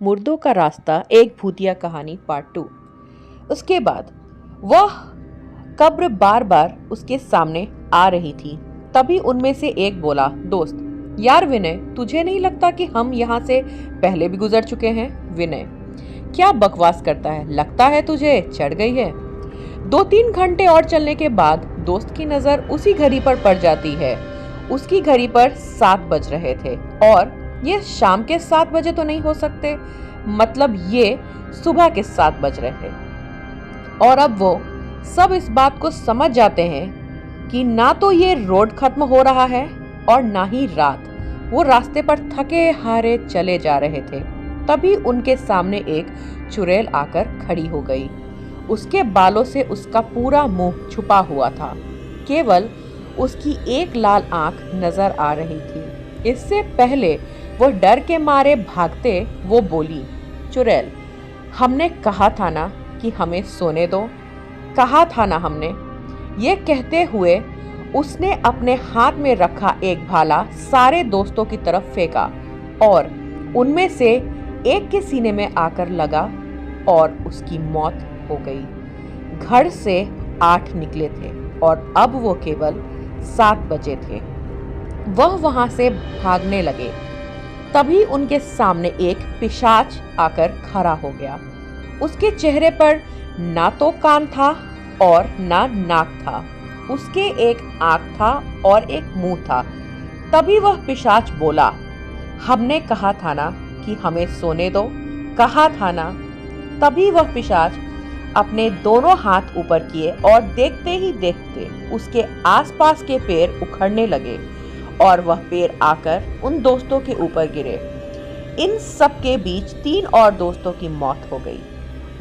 मुर्दों का रास्ता, एक भूतिया कहानी पार्ट 2। उसके बाद वह कब्र बार बार उसके सामने आ रही थी। तभी उनमें से एक बोला, दोस्त, यार विनय, तुझे नहीं लगता कि हम यहाँ से पहले भी गुजर चुके हैं? विनय, क्या बकवास करता है, लगता है तुझे चढ़ गई है। 2-3 घंटे और चलने के बाद दोस्त की नजर उसी घड़ी पर पड़ जाती है। उसकी घड़ी पर 7 बज रहे थे और ये शाम के 7 बजे तो नहीं हो सकते, मतलब ये सुबह के 7 बज रहे थे। और अब वो सब इस बात को समझ जाते हैं कि ना तो ये रोड खत्म हो रहा है और ना ही रात। वो रास्ते पर थके हारे चले जा रहे थे। तभी उनके सामने एक चुड़ैल आकर खड़ी हो गई। उसके बालों से उसका पूरा मुंह छुपा हुआ था, केवल उसकी एक लाल आंख नजर आ रही थी। इससे पहले वो डर के मारे भागते वो बोली, चुड़ैल, हमने कहा था ना कि हमें सोने दो, कहा था ना हमने। ये कहते हुए उसने अपने हाथ में रखा एक भाला सारे दोस्तों की तरफ फेंका और उनमें से एक के सीने में आकर लगा और उसकी मौत हो गई। घर से 8 निकले थे और अब वो केवल 7 बजे थे। वह वहां से भागने लगे। तभी उनके सामने एक पिशाच आकर खड़ा हो गया। उसके चेहरे पर ना तो कान था और ना नाक था। उसके एक आंख था और एक मुंह था। तभी वह पिशाच बोला, हमने कहा था ना कि हमें सोने दो, कहा था ना। तभी वह पिशाच अपने दोनों हाथ ऊपर किए और देखते ही देखते उसके आसपास के पेड़ उखड़ने लगे और वह पेड़ आकर उन दोस्तों के ऊपर गिरे। इन सब के बीच 3 और दोस्तों की मौत हो गई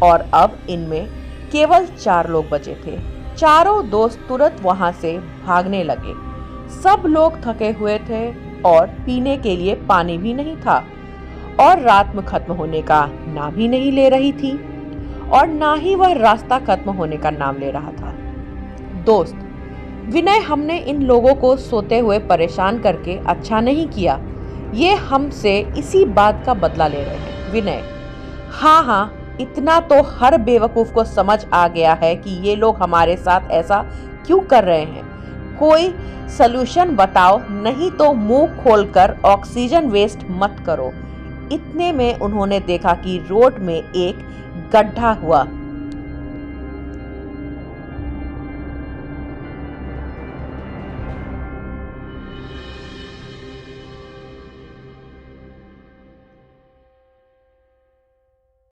और अब इनमें केवल 4 लोग बचे थे। चारों दोस्त तुरंत वहां से भागने लगे। सब लोग थके हुए थे और पीने के लिए पानी भी नहीं था और रात में खत्म होने का नाम भी नहीं ले रही थी और ना ही वह रास्ता खत्म होने का नाम ले रहा था। दोस्त विनय, हमने इन लोगों को सोते हुए परेशान करके अच्छा नहीं किया। ये हमसे इसी बात का बदला ले रहे हैं। विनय, हाँ, इतना तो हर बेवकूफ को समझ आ गया है कि ये लोग हमारे साथ ऐसा क्यों कर रहे हैं। कोई सलूशन बताओ, नहीं तो मुंह खोलकर ऑक्सीजन वेस्ट मत करो। इतने में उन्होंने देखा कि रोड में एक गड्ढा हुआ